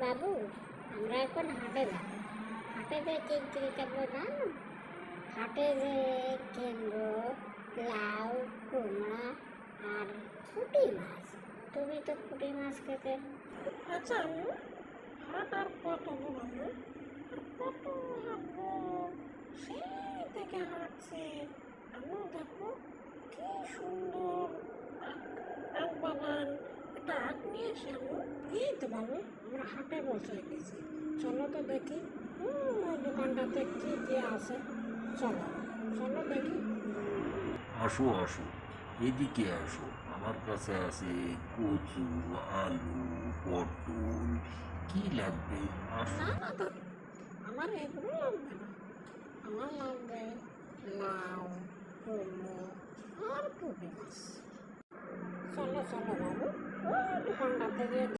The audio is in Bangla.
বাবু, আমরা এখন হাটে যাব। হাটে যে কিনতে কিনবো জানো? হাটে যে কিনবো লাউ, কুমড়া আর পুঁটি মাছ। তুমি তো পুঁটি মাছ খেতে। আচ্ছা আম্মু, হাট আর কত দূর আম্মু? আর কত হাঁটবো? সেই থেকে হাঁটছে। আম্মু দেখো কি সুন্দর আখ বাগান। একটা আখ নিয়ে আসি আম্মু। এই তো বাবু, আমরা হাটে বসে গেছি। চলো তো দেখি ওই দোকানটাতে কি কি আছে। চলো চলো দেখি। আসো আসো, এদিকে আসো। আমার কাছে আছে কচু, আলু, পটল। কি লাগবে আসো। না না ধর, আমার এগুলো লাগবে না। আমার লাগবে লাউ, কুমড়ো আর পুঁটি মাছ। চলো চলো বাবু, ওই দোকানটাতে গিয়ে